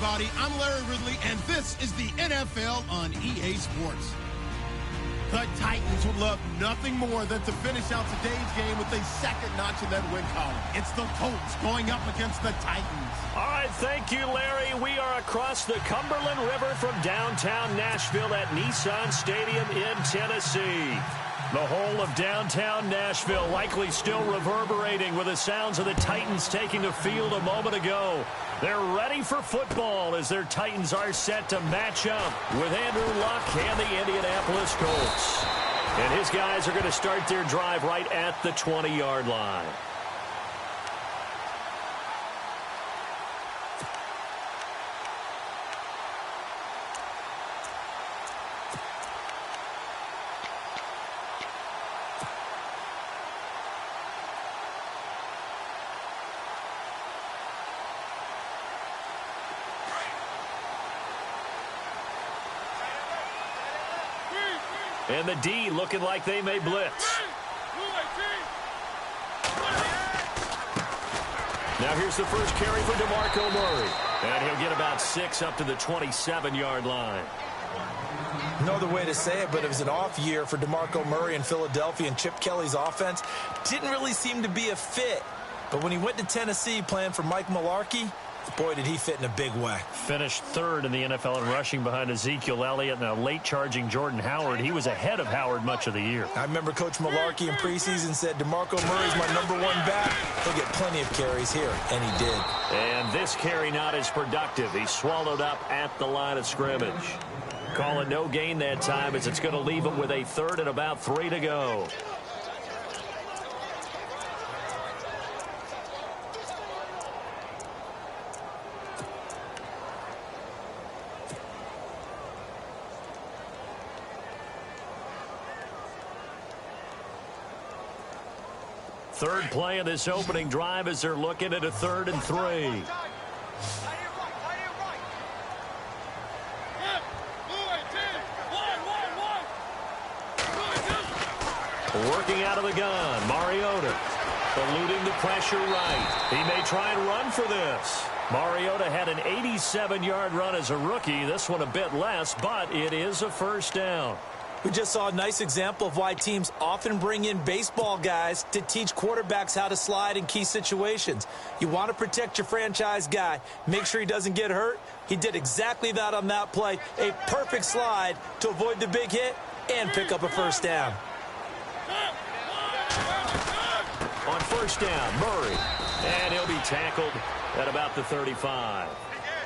everybody. I'm Larry Ridley, and this is the NFL on EA Sports. The Titans would love nothing more than to finish out today's game with a second notch in that win column. It's the Colts going up against the Titans. All right, thank you, Larry. We are across the Cumberland River from downtown Nashville at Nissan Stadium in Tennessee. The whole of downtown Nashville likely still reverberating with the sounds of the Titans taking the field a moment ago. They're ready for football as their Titans are set to match up with Andrew Luck and the Indianapolis Colts. And his guys are going to start their drive right at the 20-yard line. And the D looking like they may blitz. Now here's the first carry for DeMarco Murray. And he'll get about 6 up to the 27-yard line. No other way to say it, but it was an off year for DeMarco Murray in Philadelphia, and Chip Kelly's offense didn't really seem to be a fit. But when he went to Tennessee playing for Mike Mularkey, boy, did he fit in a big way. Finished third in the NFL in rushing behind Ezekiel Elliott and a late-charging Jordan Howard. He was ahead of Howard much of the year. I remember Coach Mularkey in preseason said, DeMarco Murray's my #1 back. He'll get plenty of carries here, and he did. And this carry not as productive. He swallowed up at the line of scrimmage. Call it no gain that time as it's going to leave him with a third and about 3 to go. Third play of this opening drive as they're looking at a 3rd and 3. Working out of the gun, Mariota eluding the pressure right. He may try and run for this. Mariota had an 87-yard run as a rookie. This one a bit less, but it is a first down. We just saw a nice example of why teams often bring in baseball guys to teach quarterbacks how to slide in key situations. You want to protect your franchise guy. Make sure he doesn't get hurt. He did exactly that on that play. A perfect slide to avoid the big hit and pick up a first down. On first down, Murray. And he'll be tackled at about the 35.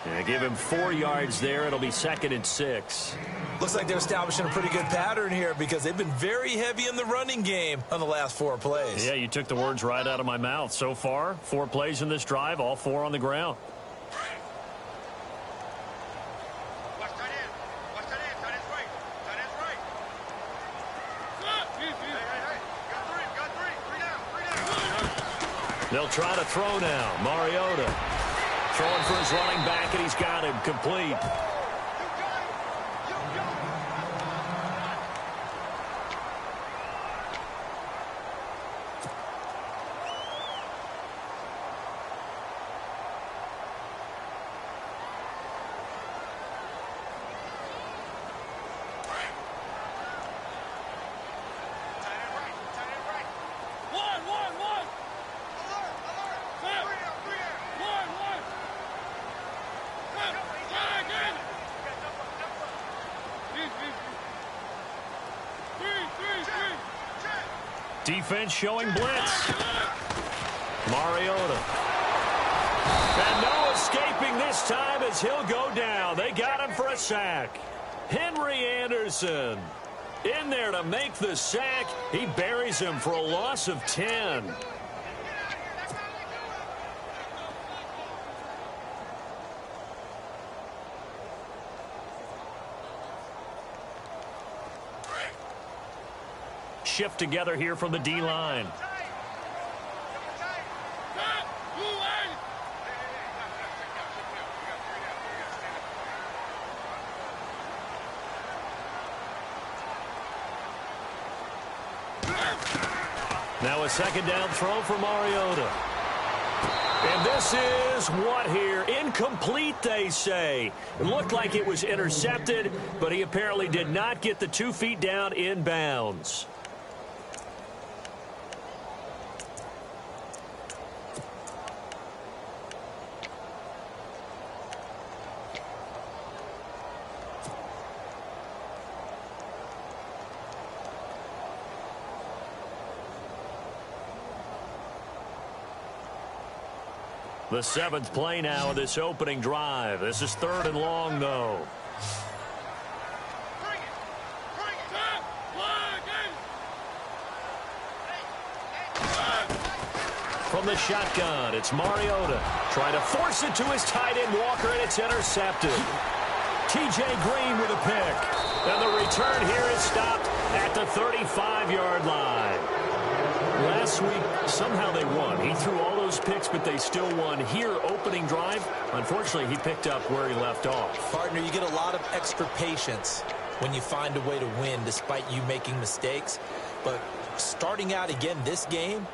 And give him 4 yards there. It'll be 2nd and 6. Looks like they're establishing a pretty good pattern here because they've been very heavy in the running game on the last 4 plays. Yeah, you took the words right out of my mouth. So far, 4 plays in this drive, all 4 on the ground. They'll try to throw now. Mariota throwing for his running back, and he's got him complete. Defense showing blitz. Mariota. And no escaping this time as he'll go down. They got him for a sack. Henry Anderson in there to make the sack. He buries him for a loss of 10. Shift together here from the D-line. Now a 2nd down throw for Mariota. And this is what here? Incomplete, they say. It looked like it was intercepted, but he apparently did not get the 2 feet down in bounds. The 7th play now of this opening drive. This is 3rd and long, though. From the shotgun, it's Mariota trying to force it to his tight end Walker, and it's intercepted. T.J. Green with a pick. And the return here is stopped at the 35-yard line. Last week, somehow they won. He threw all those picks, but they still won. Here, opening drive, unfortunately, he picked up where he left off. Partner, you get a lot of extra patience when you find a way to win despite you making mistakes. But starting out again this game,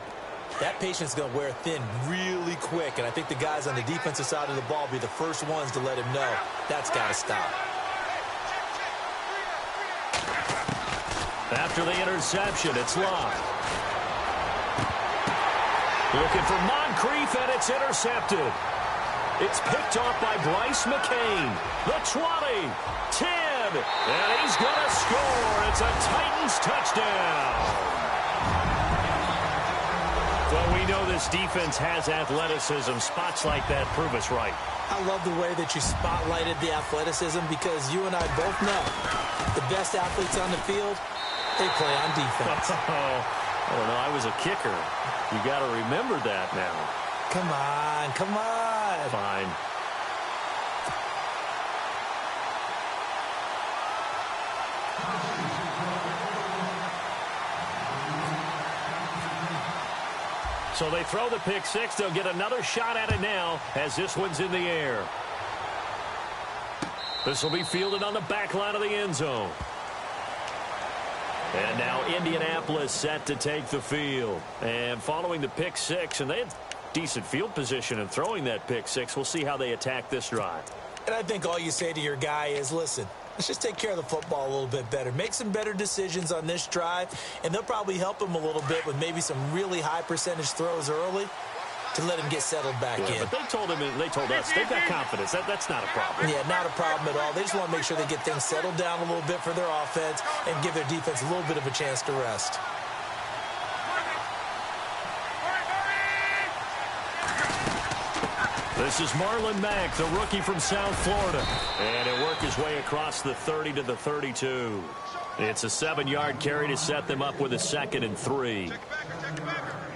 that patience is going to wear thin really quick. And I think the guys on the defensive side of the ball will be the first ones to let him know that's got to stop. After the interception, it's Locke. Looking for Moncrief, and it's intercepted. It's picked off by Bryce McCain. The 20, 10, and he's going to score. It's a Titans touchdown. Well, we know this defense has athleticism. Spots like that prove us right. I love the way that you spotlighted the athleticism because you and I both know the best athletes on the field, they play on defense. Oh, no, I was a kicker. You got to remember that now. Come on, come on. Fine. So they throw the pick six. They'll get another shot at it now as this one's in the air. This will be fielded on the back line of the end zone. And now Indianapolis set to take the field. And following the pick six, and they had decent field position in throwing that pick six. We'll see how they attack this drive. And I think all you say to your guy is, listen, let's just take care of the football a little bit better. Make some better decisions on this drive, and they'll probably help him a little bit with maybe some really high percentage throws early to let him get settled back in. But they told us, they've got confidence. That's not a problem. Yeah, not a problem at all. They just want to make sure they get things settled down a little bit for their offense and give their defense a little bit of a chance to rest. This is Marlon Mack, the rookie from South Florida. And he'll work his way across the 30 to the 32. It's a 7-yard carry to set them up with a 2nd and 3.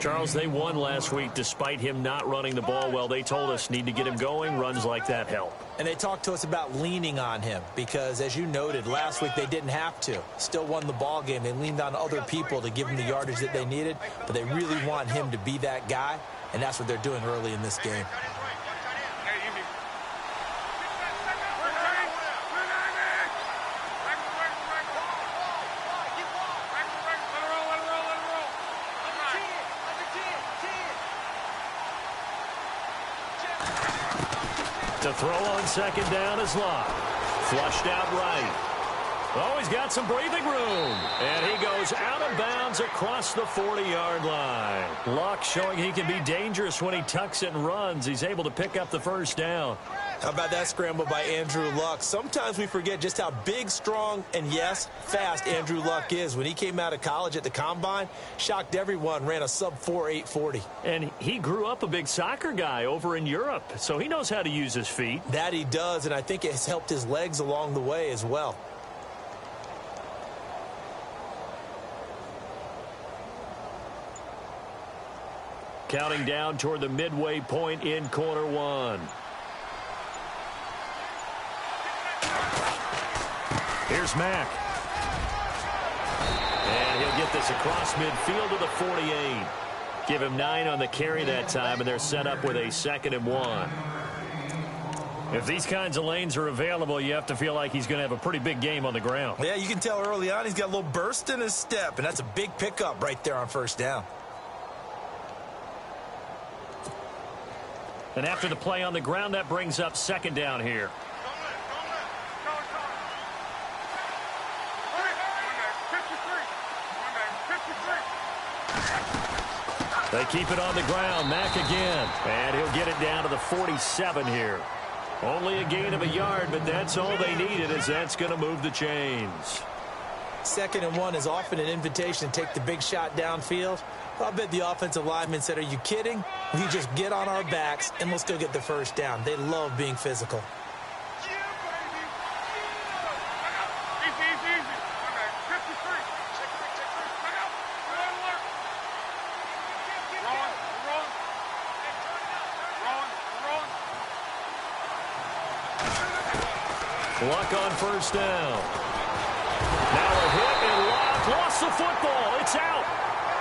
Charles, they won last week despite him not running the ball well. They told us need to get him going. Runs like that help. And they talked to us about leaning on him because, as you noted, last week they didn't have to. Still won the ball game. They leaned on other people to give them the yardage that they needed, but they really want him to be that guy, and that's what they're doing early in this game. To throw on 2nd down is Locke. Flushed out right. Oh, he's got some breathing room. And he goes out of bounds across the 40-yard line. Locke showing he can be dangerous when he tucks it and runs. He's able to pick up the 1st down. How about that scramble by Andrew Luck? Sometimes we forget just how big, strong, and, yes, fast Andrew Luck is. When he came out of college at the Combine, shocked everyone, ran a sub-4 840. And he grew up a big soccer guy over in Europe, so he knows how to use his feet. That he does, and I think it has helped his legs along the way as well. Counting down toward the midway point in quarter one. Here's Mack. And he'll get this across midfield to the 48. Give him 9 on the carry that time, and they're set up with a 2nd and 1. If these kinds of lanes are available, you have to feel like he's going to have a pretty big game on the ground. Yeah, you can tell early on he's got a little burst in his step, and that's a big pickup right there on 1st down. And after the play on the ground, that brings up second down here. They keep it on the ground. Mack again. And he'll get it down to the 47 here. Only a gain of a yard, but that's all they needed, as that's going to move the chains. 2nd and 1 is often an invitation to take the big shot downfield. I bet the offensive lineman said, are you kidding? We just get on our backs and let's go get the first down. They love being physical. Luck on first down. Now a hit and Luck lost the football. It's out.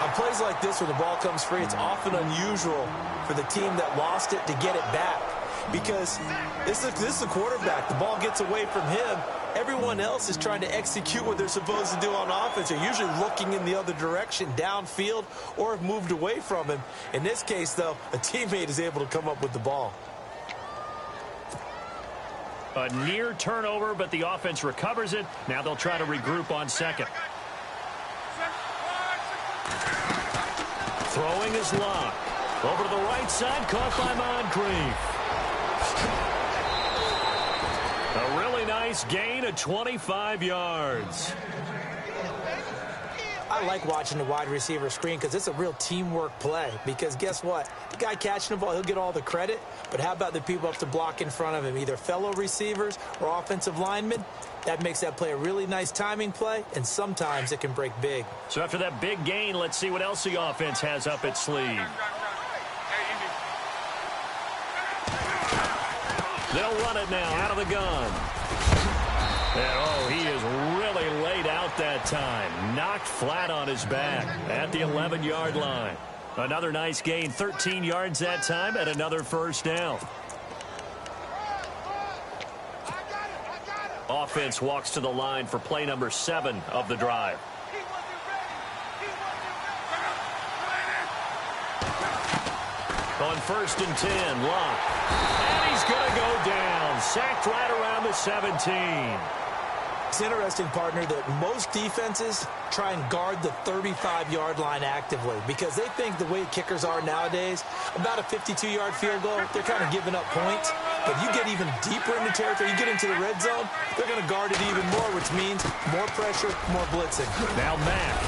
On plays like this where the ball comes free, it's often unusual for the team that lost it to get it back. Because this is the quarterback. The ball gets away from him. Everyone else is trying to execute what they're supposed to do on offense. They're usually looking in the other direction, downfield, or have moved away from him. In this case, though, a teammate is able to come up with the ball. A near turnover, but the offense recovers it. Now they'll try to regroup on second. Throwing is Luck. Over to the right side, caught by Moncrief. A really nice gain of 25 yards. I like watching the wide receiver screen because it's a real teamwork play. Because guess what? The guy catching the ball, he'll get all the credit. But how about the people up to block in front of him, either fellow receivers or offensive linemen? That makes that play a really nice timing play, and sometimes it can break big. So after that big gain, let's see what else the offense has up its sleeve. They'll run it now out of the gun. And, oh, he is really laid out that time. Knocked flat on his back at the 11-yard line. Another nice gain, 13 yards that time, and another first down. Offense walks to the line for play number 7 of the drive. On 1st and 10, Luck. And he's going to go down. Sacked right around the 17. It's interesting, partner, that most defenses try and guard the 35-yard line actively because they think the way kickers are nowadays, about a 52-yard field goal, they're kind of giving up points. But you get even deeper into territory, you get into the red zone, they're going to guard it even more, which means more pressure, more blitzing. Now Mack.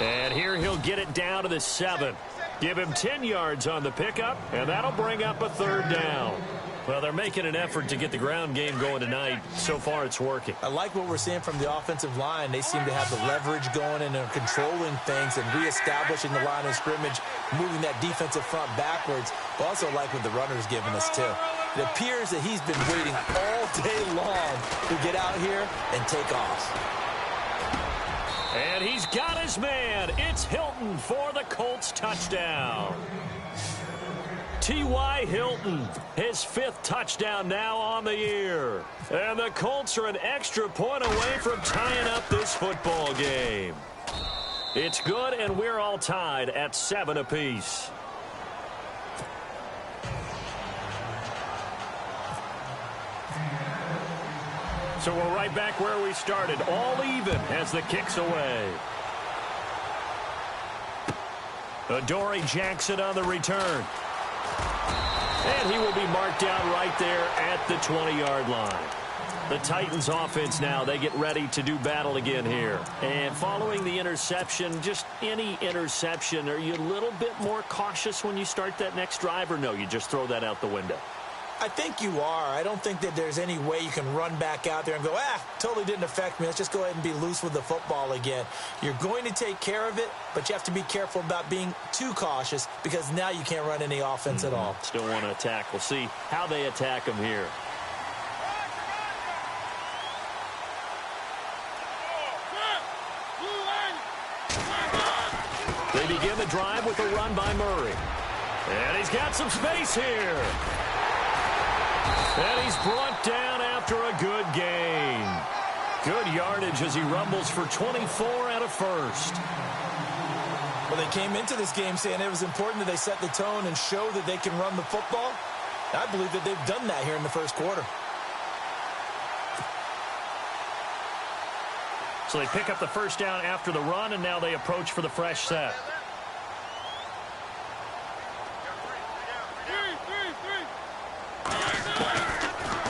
And here he'll get it down to the 7. Give him 10 yards on the pickup, and that'll bring up a 3rd down. Well, they're making an effort to get the ground game going tonight. So far, it's working. I like what we're seeing from the offensive line. They seem to have the leverage going and they're controlling things and reestablishing the line of scrimmage, moving that defensive front backwards. But also like what the runner's giving us, too. It appears that he's been waiting all day long to get out here and take off. And he's got his man. It's Hilton for the Colts touchdown. T.Y. Hilton, his 5th touchdown now on the year. And the Colts are an extra point away from tying up this football game. It's good, and we're all tied at 7 apiece. So we're right back where we started, all even as the kick's away. Adoree Jackson on the return. And he will be marked down right there at the 20-yard line. The Titans offense now, they get ready to do battle again here. And following the interception, just any interception, are you a little bit more cautious when you start that next drive, or no, you just throw that out the window? I think you are. I don't think that there's any way you can run back out there and go, totally didn't affect me. Let's just go ahead and be loose with the football again. You're going to take care of it, but you have to be careful about being too cautious because now you can't run any offense at all. Still want to attack. We'll see how they attack them here. They begin the drive with a run by Murray. And he's got some space here. And he's brought down after a good gain. Good yardage as he rumbles for 24 and a first. Well, they came into this game saying it was important that they set the tone and show that they can run the football. I believe that they've done that here in the first quarter. So they pick up the first down after the run, and now they approach for the fresh set.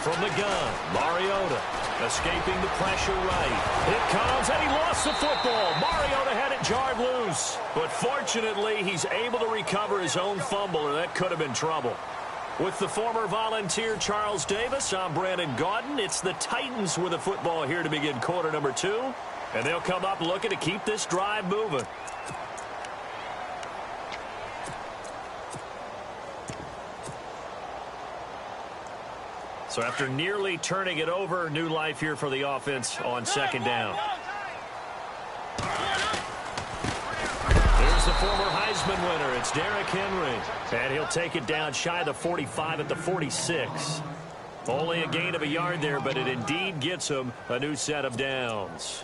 From the gun, Mariota escaping the pressure right. It comes, and he lost the football. Mariota had it jarred loose. But fortunately, he's able to recover his own fumble, or that could have been trouble. With the former Volunteer Charles Davis, I'm Brandon Gaudin. It's the Titans with the football here to begin quarter number 2. And they'll come up looking to keep this drive moving. So after nearly turning it over, new life here for the offense on second down. Here's the former Heisman winner. It's Derrick Henry. And he'll take it down shy of the 45 at the 46. Only a gain of a yard there, but it indeed gets him a new set of downs.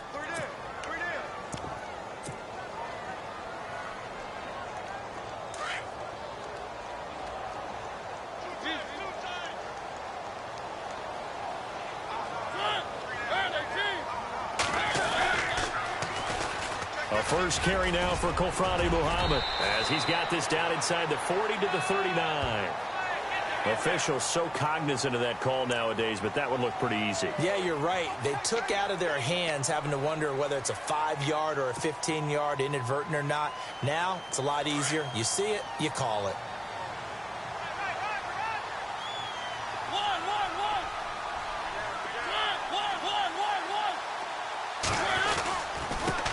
First carry now for Kofrani Muhammad as he's got this down inside the 40 to the 39. Officials so cognizant of that call nowadays, but that would look pretty easy. Yeah, you're right. They took out of their hands having to wonder whether it's a 5-yard or a 15-yard inadvertent or not. Now it's a lot easier. You see it, you call it.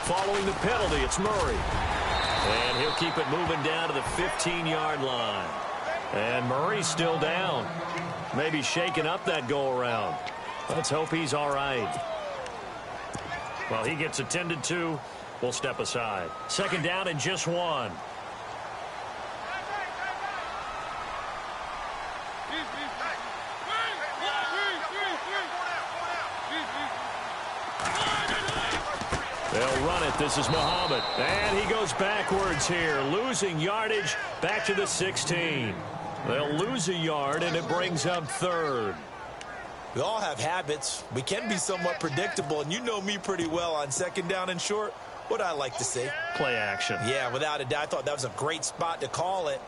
Following the penalty, it's Murray. And he'll keep it moving down to the 15-yard line. And Murray's still down. Maybe shaking up that go-around. Let's hope he's all right. Well, he gets attended to. We'll step aside. Second down and just 1. They'll run it. This is Muhammad. And he goes backwards here, losing yardage back to the 16. They'll lose a yard, and it brings up third. We all have habits. We can be somewhat predictable, and you know me pretty well on second down and short. What I like to see. Play action. Yeah, without a doubt. I thought that was a great spot to call it.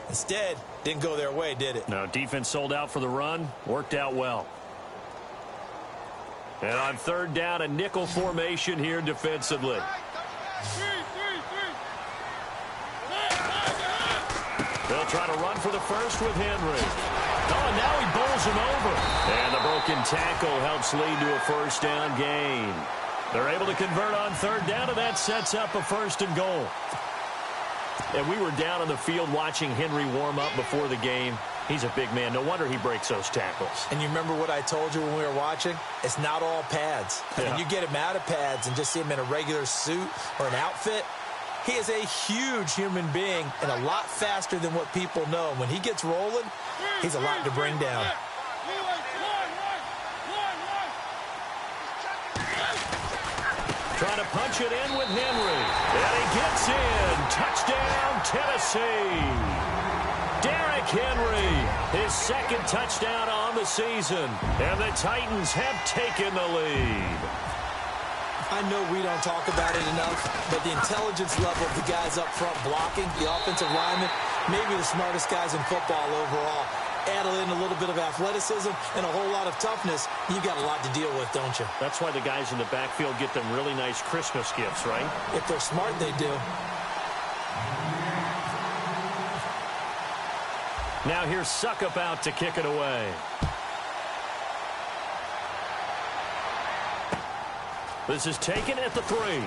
Instead, didn't go their way, did it? No, defense sold out for the run. Worked out well. And on third down, a nickel formation here defensively. They'll try to run for the first with Henry. Oh, and now he bowls him over. And the broken tackle helps lead to a first down gain. They're able to convert on third down, and that sets up a first and goal. And we were down on the field watching Henry warm up before the game. He's a big man. No wonder he breaks those tackles. And you remember what I told you when we were watching? It's not all pads. I mean, you get him out of pads and just see him in a regular suit or an outfit. He is a huge human being and a lot faster than what people know. When he gets rolling, he's a lot to bring down. Trying to punch it in with Henry. And he gets in. Touchdown, Tennessee. Derrick Henry, his second touchdown on the season. And the Titans have taken the lead. I know we don't talk about it enough, but the intelligence level of the guys up front blocking, the offensive linemen, maybe the smartest guys in football overall. Add in a little bit of athleticism and a whole lot of toughness, you've got a lot to deal with, don't you? That's why the guys in the backfield get them really nice Christmas gifts, right? If they're smart, they do. Now here's Suckup out to kick it away. This is taken at the 3. And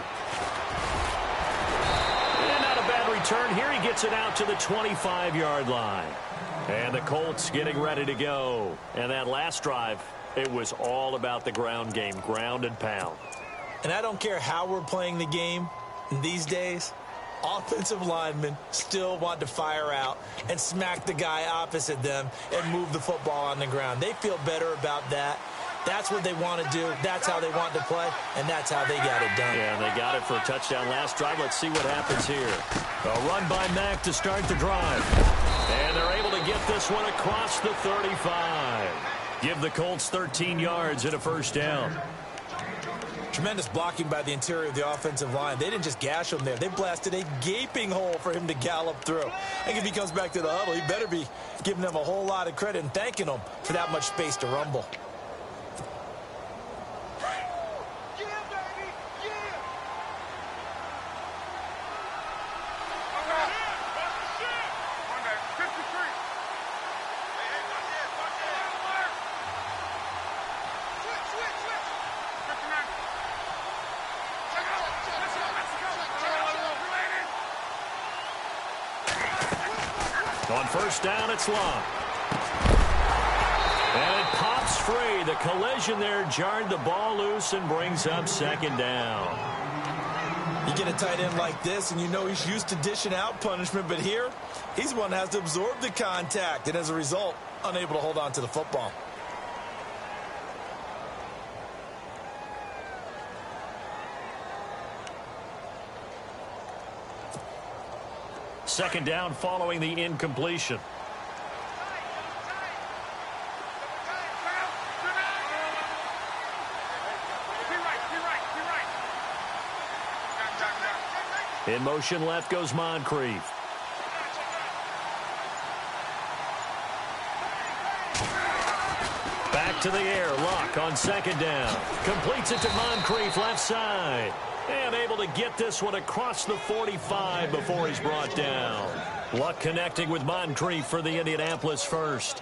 not a bad return here. He gets it out to the 25-yard line. And the Colts getting ready to go. And that last drive, it was all about the ground game, ground and pound. And I don't care how we're playing the game these days. Offensive linemen still want to fire out and smack the guy opposite them and move the football on the ground. They feel better about that That's what they want to do. That's how they want to play, and that's how they got it done. Yeah, they got it for a touchdown last drive. Let's see what happens here. A run by Mack to start the drive. And they're able to get this one across the 35. Give the Colts 13 yards and a first down. Tremendous blocking by the interior of the offensive line. They didn't just gash him there. They blasted a gaping hole for him to gallop through. I think if he comes back to the huddle, he better be giving them a whole lot of credit and thanking them for that much space to rumble. On first down, it's Long. And it pops free. The collision there jarred the ball loose and brings up second down. You get a tight end like this, and you know he's used to dishing out punishment, but here, he's one that has to absorb the contact, and as a result, unable to hold on to the football. Second down following the incompletion. In motion left goes Moncrief. Back to the air. Luck on second down. Completes it to Moncrief left side. And able to get this one across the 45 before he's brought down. Luck connecting with Moncrief for the Indianapolis first.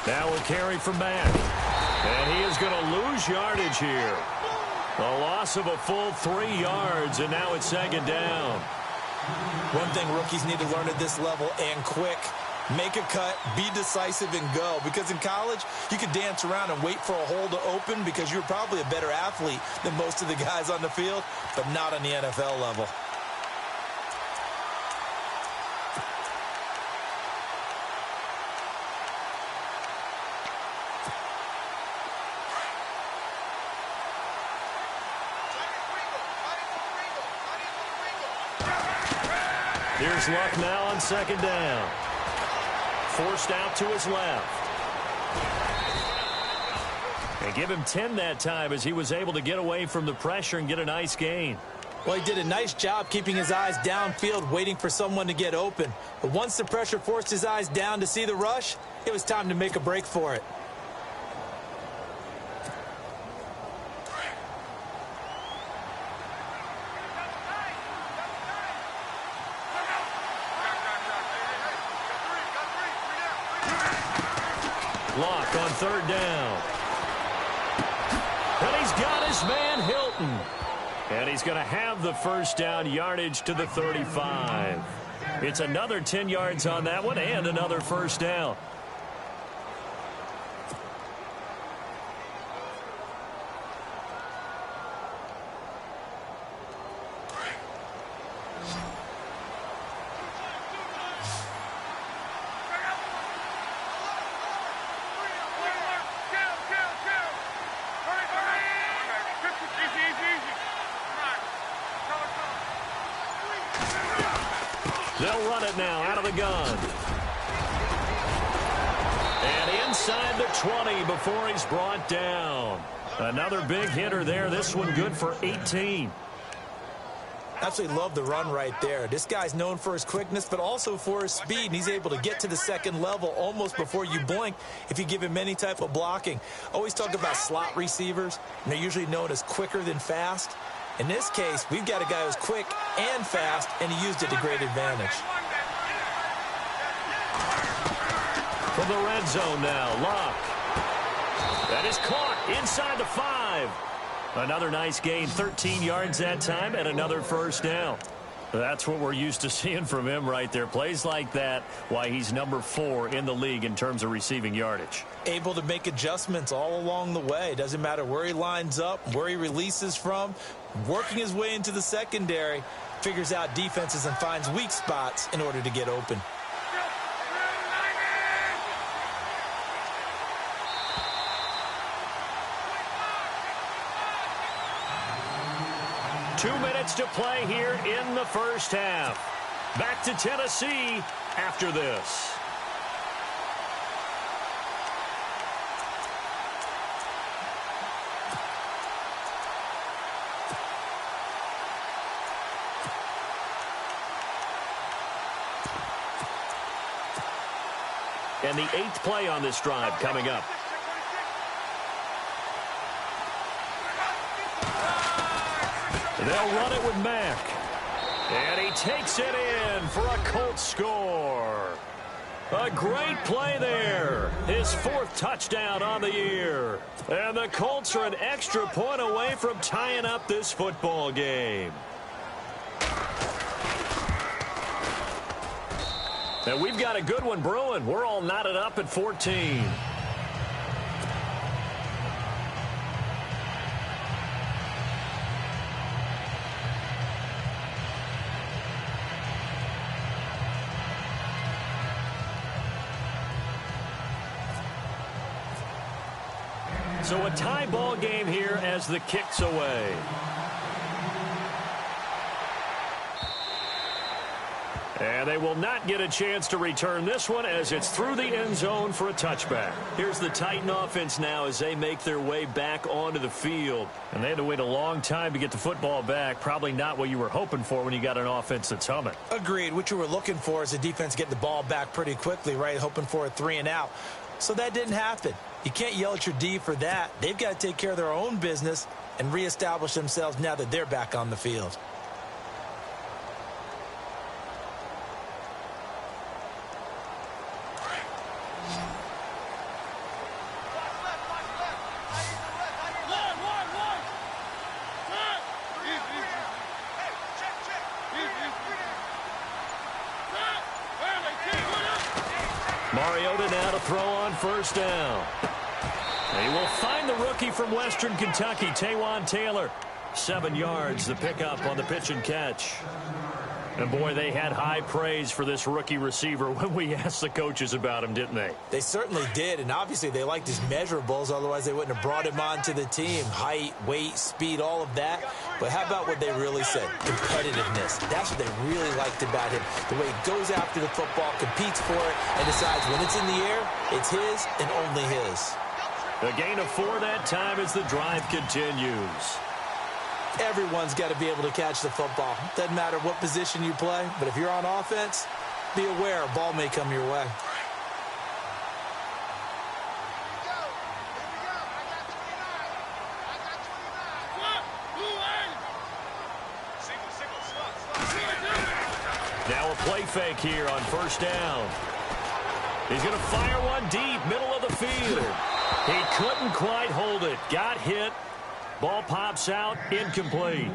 Now a carry from Mack. And he is going to lose yardage here. A loss of a full 3 yards, and now it's second down. One thing rookies need to learn at this level, and quick, make a cut, be decisive, and go. Because in college, you could dance around and wait for a hole to open because you're probably a better athlete than most of the guys on the field, but not on the NFL level. Here's Luck now on second down. Forced out to his left. And give him 10 that time as he was able to get away from the pressure and get a nice gain. Well, he did a nice job keeping his eyes downfield, waiting for someone to get open. But once the pressure forced his eyes down to see the rush, it was time to make a break for it. Luck on third down. And he's got his man Hilton. And he's going to have the first down, yardage to the 35. It's another 10 yards on that one and another first down. They'll run it now out of the gun. And inside the 20 before he's brought down. Another big hitter there. This one good for 18. Absolutely love the run right there. This guy's known for his quickness, but also for his speed. And he's able to get to the second level almost before you blink if you give him any type of blocking. Always talk about slot receivers, and they're usually known as quicker than fast. In this case, we've got a guy who's quick and fast, and he used it to great advantage. From the red zone now, Luck. That is caught inside the 5. Another nice gain, 13 yards that time, and another first down. That's what we're used to seeing from him right there. Plays like that, why he's number 4 in the league in terms of receiving yardage. Able to make adjustments all along the way. Doesn't matter where he lines up, where he releases from. Working his way into the secondary, figures out defenses and finds weak spots in order to get open. Two minutes to play here in the first half. Back to Tennessee after this. And the 8th play on this drive coming up. They'll run it with Mack. And he takes it in for a Colts score. A great play there. His 4th touchdown on the year. And the Colts are an extra point away from tying up this football game. And we've got a good one brewing. We're all knotted up at 14. So a tie ball game here as the kick's away. And they will not get a chance to return this one as it's through the end zone for a touchback. Here's the Titan offense now as they make their way back onto the field. And they had to wait a long time to get the football back. Probably not what you were hoping for when you got an offense that's humming. Agreed. What you were looking for is the defense getting the ball back pretty quickly, right? Hoping for a 3 and out. So that didn't happen. You can't yell at your D for that. They've got to take care of their own business and reestablish themselves now that they're back on the field. Mariota now to throw on first down. They will find the rookie from Western Kentucky, Taywan Taylor. 7 yards, the pickup on the pitch and catch. And boy, they had high praise for this rookie receiver when we asked the coaches about him, didn't they? They certainly did, and obviously they liked his measurables, otherwise they wouldn't have brought him onto the team. Height, weight, speed, all of that. But how about what they really said? Competitiveness. That's what they really liked about him. The way he goes after the football, competes for it, and decides when it's in the air, it's his and only his. A gain of 4 that time as the drive continues. Everyone's got to be able to catch the football. Doesn't matter what position you play, but if you're on offense, be aware a ball may come your way. Now a play fake here on first down. He's going to fire one deep, middle of the field. He couldn't quite hold it. Got hit. Ball pops out, incomplete.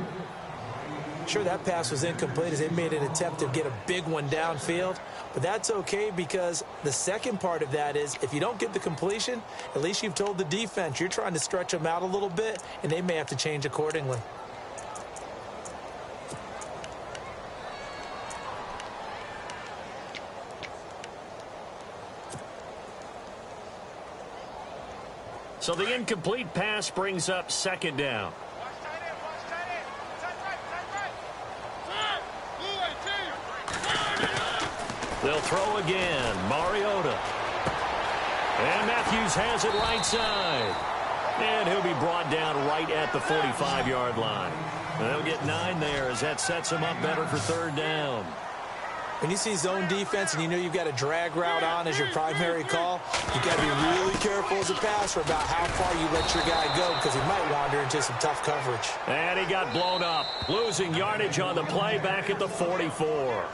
Sure, that pass was incomplete as they made an attempt to get a big one downfield. But that's okay because the second part of that is if you don't get the completion, at least you've told the defense you're trying to stretch them out a little bit, and they may have to change accordingly. So the incomplete pass brings up second down. They'll throw again. Mariota. And Matthews has it right side. And he'll be brought down right at the 45-yard line. And they'll get 9 there as that sets him up better for third down. When you see zone defense and you know you've got a drag route on as your primary call, you've got to be really careful as a passer about how far you let your guy go because he might wander into some tough coverage. And he got blown up, losing yardage on the play back at the 44.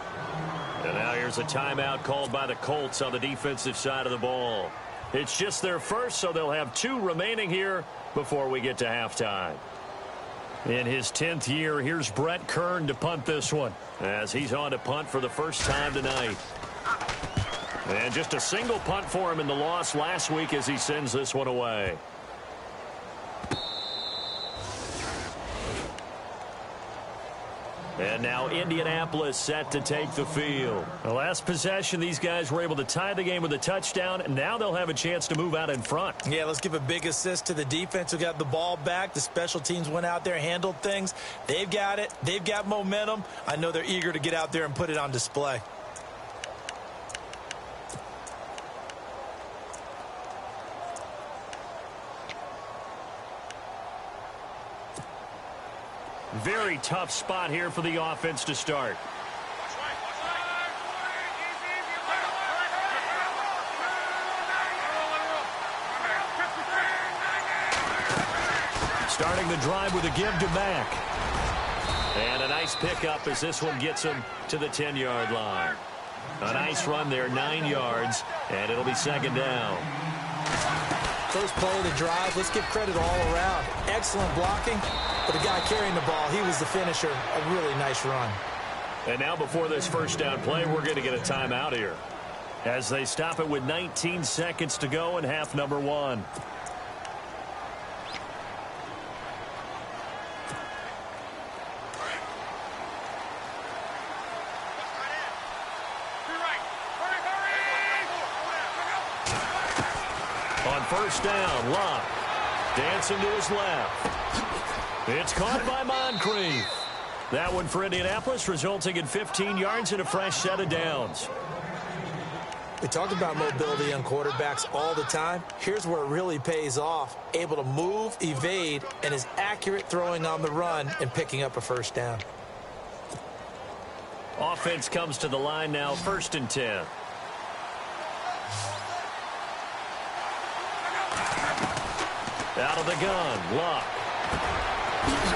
And now here's a timeout called by the Colts on the defensive side of the ball. It's just their first, so they'll have 2 remaining here before we get to halftime. In his 10th year, here's Brett Kern to punt this one, as he's on to punt for the first time tonight. And just a single punt for him in the loss last week as he sends this one away. And now Indianapolis set to take the field. The last possession, these guys were able to tie the game with a touchdown, and now they'll have a chance to move out in front. Yeah, let's give a big assist to the defense who got the ball back. The special teams went out there, handled things. They've got it. They've got momentum. I know they're eager to get out there and put it on display. Very tough spot here for the offense to start. Starting the drive with a give to Mack. And a nice pickup as this one gets him to the 10-yard line. A nice run there, 9 yards, and it'll be second down. First play of the drive, let's give credit all around. Excellent blocking, but the guy carrying the ball, he was the finisher. A really nice run. And now before this first down play, we're going to get a timeout here, as they stop it with 19 seconds to go in half number 1. On first down, Locke dancing to his left. It's caught by Moncrief. That one for Indianapolis, resulting in 15 yards and a fresh set of downs. We talk about mobility on quarterbacks all the time. Here's where it really pays off. Able to move, evade, and is accurate throwing on the run and picking up a first down. Offense comes to the line now, 1st and 10. Out of the gun, Locke.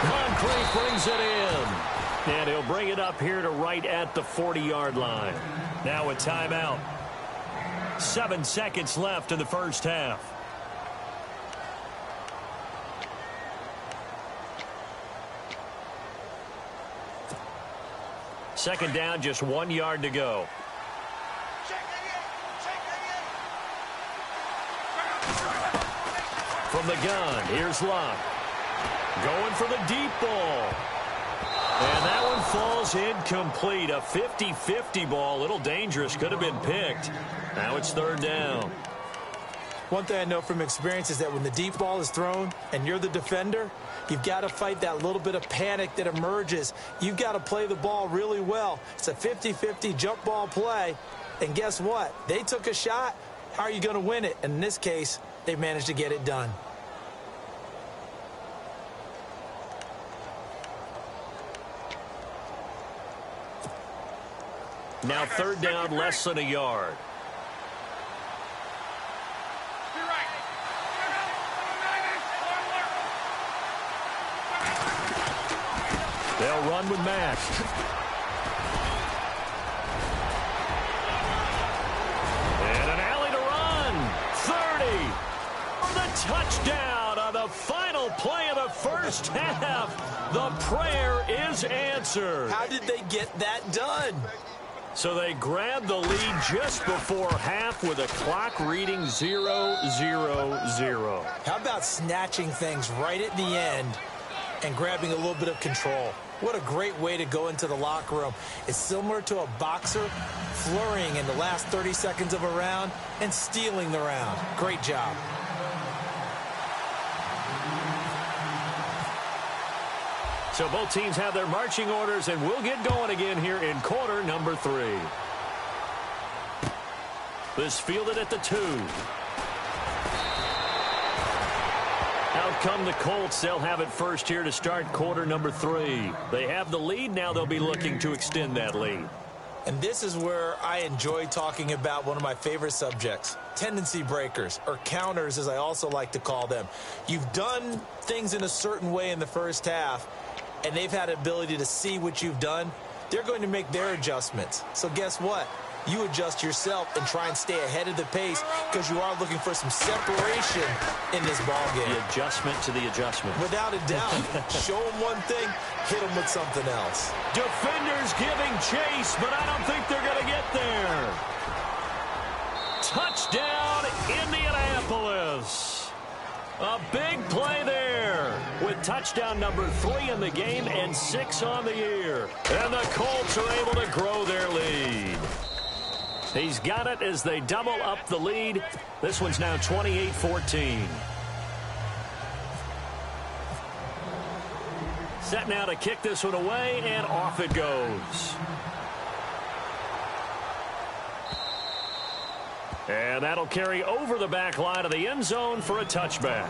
Moncrief brings it in. And he'll bring it up here to right at the 40-yard line. Now a timeout. 7 seconds left in the first half. Second down, just 1 yard to go. From the gun, here's Locke. Going for the deep ball. And that one falls incomplete. A 50-50 ball. A little dangerous. Could have been picked. Now it's 3rd down. One thing I know from experience is that when the deep ball is thrown and you're the defender, you've got to fight that little bit of panic that emerges. You've got to play the ball really well. It's a 50-50 jump ball play. And guess what? They took a shot. How are you going to win it? And in this case, they managed to get it done. Now 3rd down, less than a yard. They'll run with Mack. And an alley to run. 30. For the touchdown on the final play of the first half. The prayer is answered. How did they get that done? So they grabbed the lead just before half with a clock reading 0-0-0. How about snatching things right at the end and grabbing a little bit of control? What a great way to go into the locker room. It's similar to a boxer flurrying in the last 30 seconds of a round and stealing the round. Great job. So both teams have their marching orders, and we'll get going again here in quarter number 3. This fielded at the 2. Out come the Colts. They'll have it first here to start quarter number 3. They have the lead. Now they'll be looking to extend that lead. And this is where I enjoy talking about one of my favorite subjects, tendency breakers, or counters as I also like to call them. You've done things in a certain way in the first half, and they've had the ability to see what you've done. They're going to make their adjustments. So guess what? you adjust yourself and try and stay ahead of the pace because you are looking for some separation in this ball game. The adjustment to the adjustment. Without a doubt. Show them one thing, hit them with something else. Defenders giving chase, but I don't think they're going to get there. Touchdown, Indianapolis. A big play there with touchdown number 3 in the game and 6 on the year. And the Colts are able to grow their lead. He's got it as they double up the lead. This one's now 28-14. Set now to kick this one away, and off it goes. And that'll carry over the back line of the end zone for a touchback.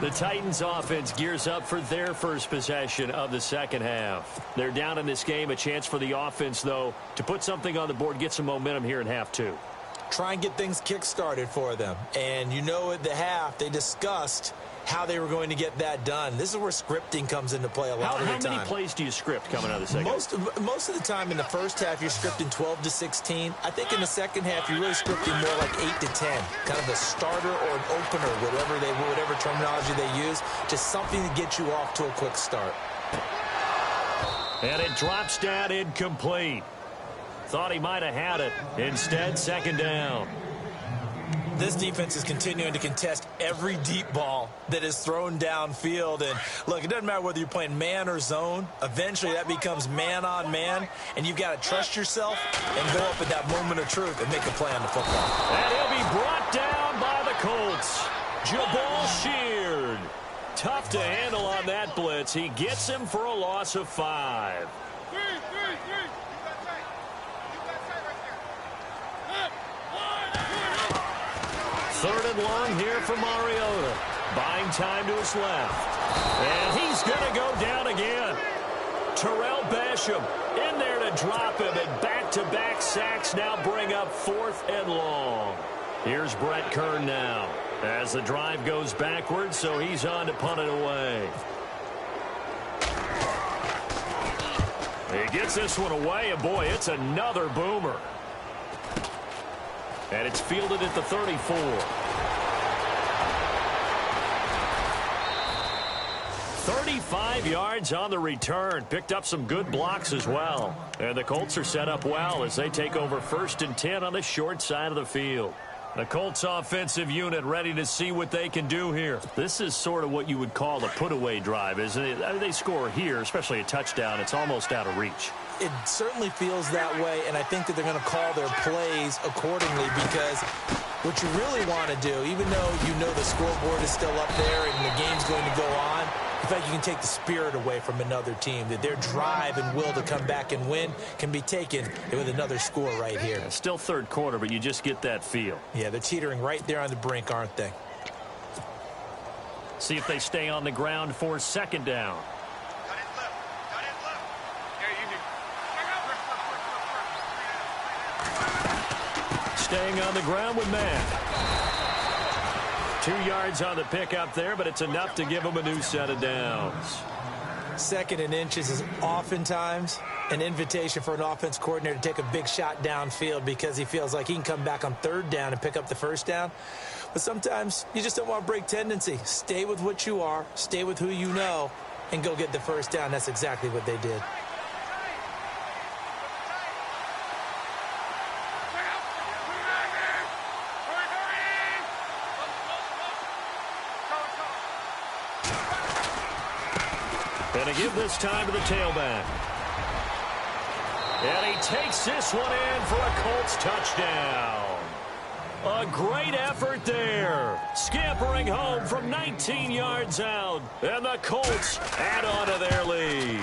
The Titans offense gears up for their first possession of the second half. They're down in this game. A chance for the offense, though, to put something on the board, get some momentum here in half 2. Try and get things kick-started for them. And you know at the half, they discussed how they were going to get that done. This is where scripting comes into play a lot of the time. How many plays do you script coming out of the second? Most of the time in the first half, you're scripting 12 to 16. I think in the second half, you're really scripting more like 8 to 10. Kind of a starter or an opener, whatever terminology they use. Just something to get you off to a quick start. And it drops down incomplete. Thought he might have had it. Instead, second down. This defense is continuing to contest every deep ball that is thrown downfield. And, look, it doesn't matter whether you're playing man or zone. Eventually, that becomes man-on-man, and you've got to trust yourself and go up at that moment of truth and make a play on the football. And he'll be brought down by the Colts. Jabal Sheard. Tough to handle on that blitz. He gets him for a loss of 5. Third and long here for Mariota. Buying time to his left. And he's going to go down again. Terrell Basham in there to drop him. And back-to-back sacks now bring up 4th and long. Here's Brett Kern now as the drive goes backwards, so he's on to punt it away. He gets this one away, and boy, it's another boomer. And it's fielded at the 34. 35 yards on the return. Picked up some good blocks as well. And the Colts are set up well as they take over 1st and 10 on the short side of the field. The Colts offensive unit ready to see what they can do here. This is sort of what you would call a put-away drive, isn't it? I mean, they score here, especially a touchdown. It's almost out of reach. It certainly feels that way, and I think that they're going to call their plays accordingly because what you really want to do, even though you know the scoreboard is still up there and the game's going to go on, in fact, you can take the spirit away from another team, that their drive and will to come back and win can be taken with another score right here. Yeah, still third quarter, but you just get that feel. Yeah, they're teetering right there on the brink, aren't they? See if they stay on the ground for second down. Staying on the ground with Matt. 2 yards on the pickup there, but it's enough to give him a new set of downs. 2nd and inches is oftentimes an invitation for an offense coordinator to take a big shot downfield because he feels like he can come back on 3rd down and pick up the 1st down. But sometimes you just don't want to break tendency. Stay with what you are, stay with who you know, and go get the 1st down. That's exactly what they did. And to give this time to the tailback. And he takes this one in for a Colts touchdown. A great effort there. Scampering home from 19 yards out. And the Colts add on to their lead.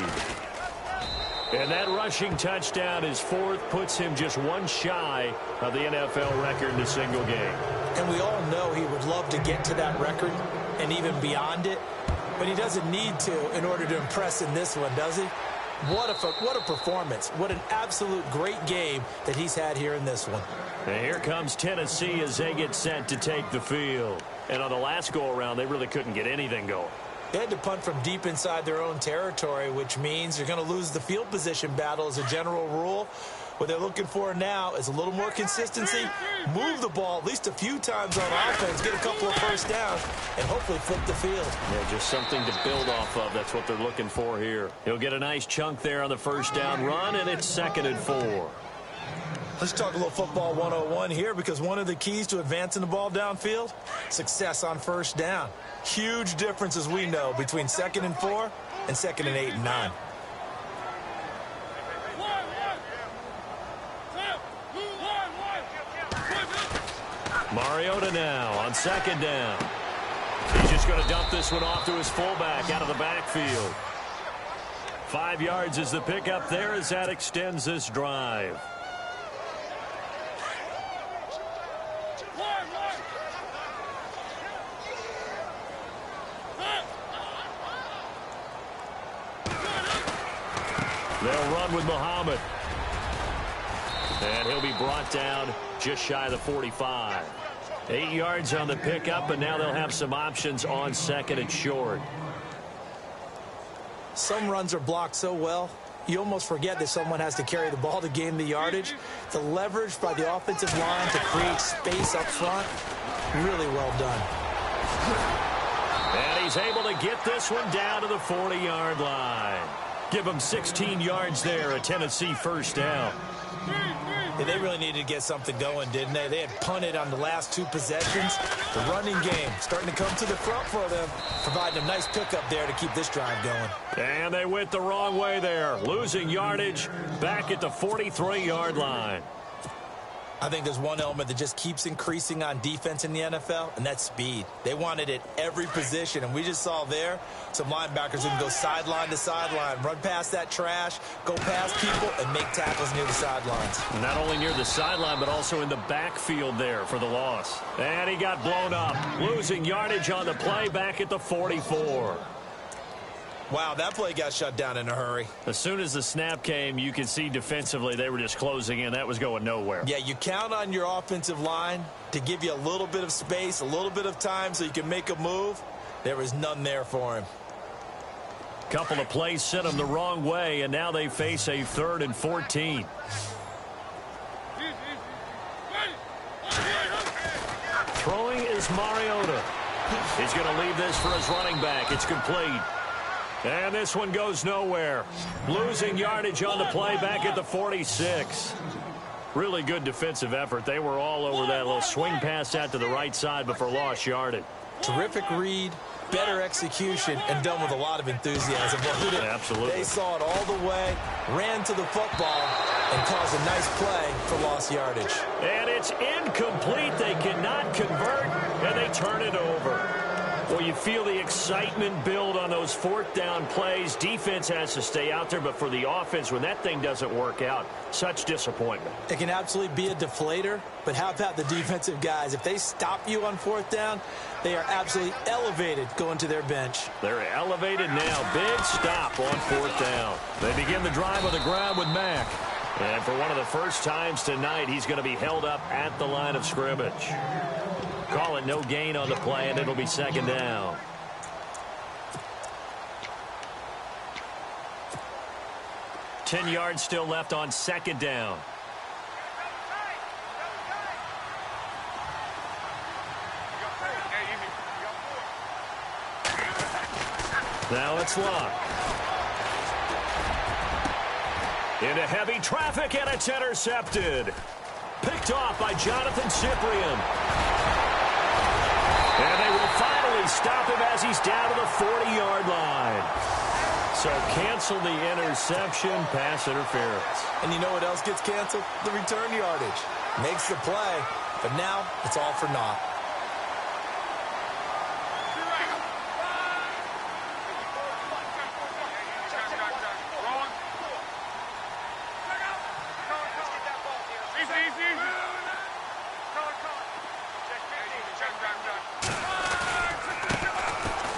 And that rushing touchdown, his 4th, puts him just one shy of the NFL record in a single game. And we all know he would love to get to that record and even beyond it. But he doesn't need to in order to impress in this one, does he? What a performance. What an absolute great game that he's had here in this one. And here comes Tennessee as they get set to take the field. And on the last go-around, they really couldn't get anything going. They had to punt from deep inside their own territory, which means you're going to lose the field position battle as a general rule. What they're looking for now is a little more consistency, move the ball at least a few times on offense, get a couple of first downs, and hopefully flip the field. Yeah, just something to build off of. That's what they're looking for here. He'll get a nice chunk there on the first down run, and it's 2nd and 4. Let's talk a little football 101 here, because one of the keys to advancing the ball downfield, success on first down. Huge difference, as we know, between 2nd and 4 and 2nd and 8 and 9. Mariota now on 2nd down. He's just going to dump this one off to his fullback out of the backfield. 5 yards is the pickup there as that extends this drive. They'll run with Muhammad. And he'll be brought down just shy of the 45. 8 yards on the pickup, and now they'll have some options on 2nd and short. Some runs are blocked so well, you almost forget that someone has to carry the ball to gain the yardage. The leverage by the offensive line to create space up front, really well done. And he's able to get this one down to the 40-yard line. Give him 16 yards there, a Tennessee first down. Yeah, they really needed to get something going, didn't they? They had punted on the last 2 possessions. The running game starting to come to the front for them, providing a nice pickup there to keep this drive going. And they went the wrong way there, losing yardage back at the 43-yard line. I think there's one element that just keeps increasing on defense in the NFL, and that's speed. They want it at every position, and we just saw there some linebackers who can go sideline to sideline, run past that trash, go past people, and make tackles near the sidelines. Not only near the sideline, but also in the backfield there for the loss. And he got blown up, losing yardage on the play back at the 44. Wow, that play got shut down in a hurry. As soon as the snap came, you could see defensively they were just closing in. That was going nowhere. Yeah, you count on your offensive line to give you a little bit of space, a little bit of time so you can make a move. There was none there for him. Couple of plays sent them the wrong way, and now they face a 3rd and 14. Throwing is Mariota. He's going to leave this for his running back. It's complete. And this one goes nowhere. Losing yardage on the play back at the 46. Really good defensive effort. They were all over that little swing pass out to the right side before lost yardage. Terrific read, better execution, and done with a lot of enthusiasm. Absolutely. They saw it all the way, ran to the football, and caused a nice play for lost yardage. And it's incomplete. They cannot convert, and they turn it over. Well, you feel the excitement build on those 4th down plays. Defense has to stay out there, but for the offense, when that thing doesn't work out, such disappointment. It can absolutely be a deflator, but how about the defensive guys? If they stop you on 4th down, they are absolutely elevated going to their bench. They're elevated now. Big stop on 4th down. They begin the drive on the ground with Mack. And for one of the first times tonight, he's going to be held up at the line of scrimmage. Call it no gain on the play, and it'll be 2nd down. Ten yards still left on 2nd down. Now it's Luck. Into heavy traffic, and it's intercepted. Picked off by Jonathan Cyprien. And they will finally stop him as he's down to the 40-yard line. So cancel the interception, pass interference. And you know what else gets canceled? The return yardage. Makes the play, but now it's all for naught.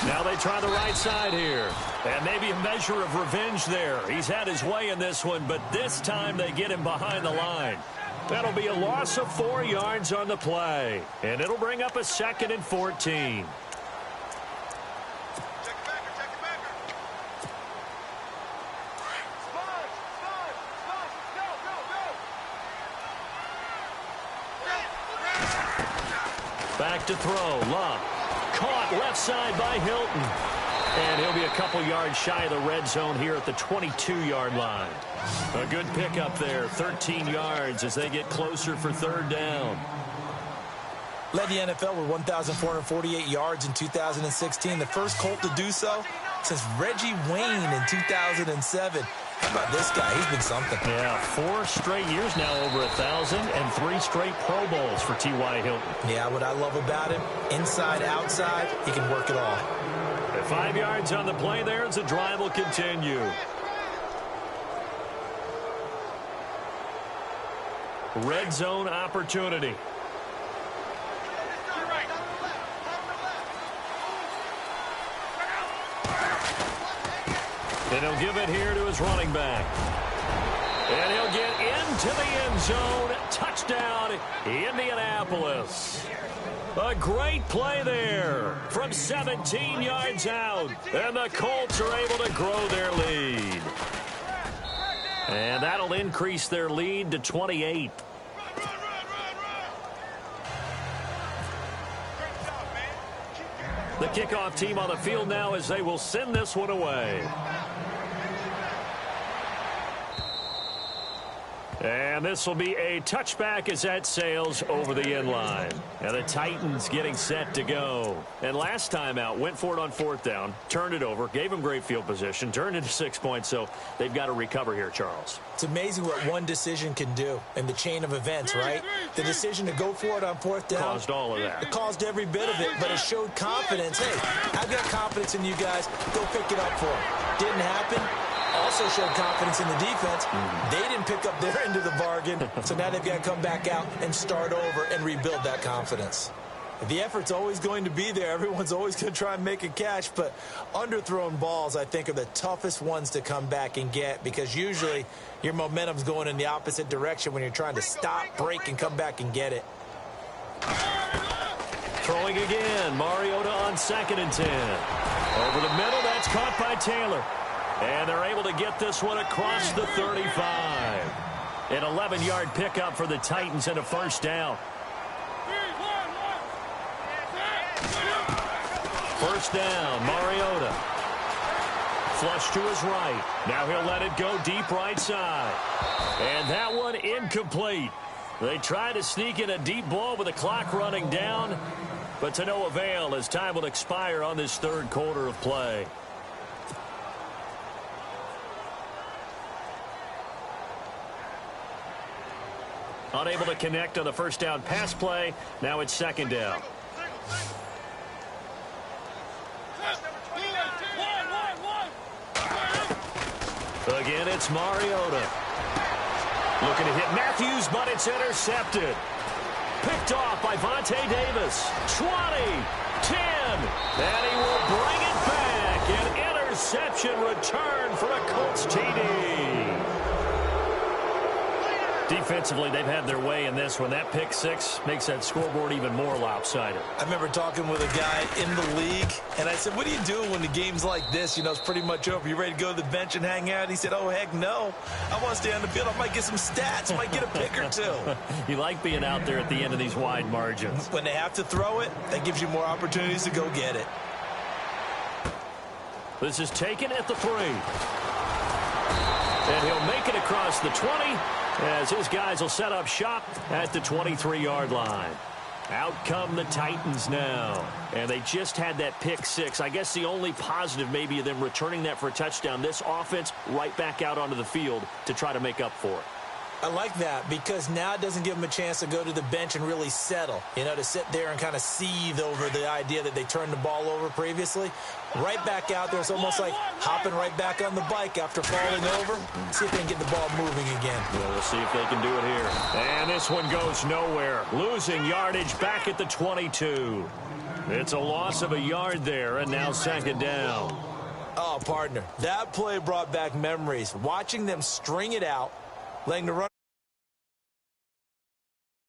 Now they try the right side here. And maybe a measure of revenge there. He's had his way in this one, but this time they get him behind the line. That'll be a loss of 4 yards on the play. And it'll bring up a 2nd and 14. Back to throw. Love. Caught left side by Hilton. And he'll be a couple yards shy of the red zone here at the 22-yard line. A good pickup there. 13 yards as they get closer for third down. Led the NFL with 1,448 yards in 2016. The first Colt to do so since Reggie Wayne in 2007. How about this guy? He's been something. Yeah, 4 straight years now over 1,000 and 3 straight Pro Bowls for T.Y. Hilton. Yeah, what I love about him, inside, outside, he can work it all. 5 yards on the play there as the drive will continue. Red zone opportunity. And he'll give it here to his running back. And he'll get into the end zone. Touchdown, Indianapolis. A great play there from 17 yards out. And the Colts are able to grow their lead. And that'll increase their lead to 28. The kickoff team on the field now as they will send this one away. And this will be a touchback as that sails over the end line. And the Titans getting set to go. And last time out, went for it on 4th down, turned it over, gave them great field position, turned it to 6 points, so they've got to recover here, Charles. It's amazing what one decision can do in the chain of events, right? The decision to go for it on 4th down. Caused all of that. It caused every bit of it, but it showed confidence. Hey, I've got confidence in you guys. Go pick it up for them. Didn't happen. Also showed confidence in the defense. They didn't pick up their end of the bargain, so now they've got to come back out and start over and rebuild that confidence. The effort's always going to be there. Everyone's always going to try and make a catch, but underthrown balls, I think, are the toughest ones to come back and get because usually your momentum's going in the opposite direction when you're trying to stop, break, and come back and get it. Throwing again. Mariota on 2nd and 10. Over the middle, that's caught by Taylor. And they're able to get this one across the 35. An 11-yard pickup for the Titans and a 1st down. 1st down, Mariota. Flush to his right. Now he'll let it go deep right side. And that one incomplete. They try to sneak in a deep ball with the clock running down, but to no avail as time will expire on this 3rd quarter of play. Unable to connect on the 1st down pass play. Now it's 2nd down. Again, it's Mariota. Looking to hit Matthews, but it's intercepted. Picked off by Vontae Davis. 20, 10, and he will bring it back. An interception return for a Colts TD. Defensively, they've had their way in this one. That pick 6 makes that scoreboard even more lopsided. I remember talking with a guy in the league, and I said, what do you do when the game's like this? You know, it's pretty much over. You ready to go to the bench and hang out? He said, oh, heck no. I want to stay on the field. I might get some stats. I might get a pick or 2. You like being out there at the end of these wide margins. When they have to throw it, that gives you more opportunities to go get it. This is taken at the 3. And he'll make it across the 20. As his guys will set up shop at the 23-yard line. Out come the Titans now. And they just had that pick 6. I guess the only positive maybe of them returning that for a touchdown. This offense right back out onto the field to try to make up for it. I like that because now it doesn't give them a chance to go to the bench and really settle. You know, to sit there and kind of seethe over the idea that they turned the ball over previously. Right back out there. It's almost like hopping right back on the bike after falling over. See if they can get the ball moving again. Well, we'll see if they can do it here. And this one goes nowhere. Losing yardage back at the 22. It's a loss of a yard there, and now 2nd down. Oh, partner, that play brought back memories. Watching them string it out, letting the run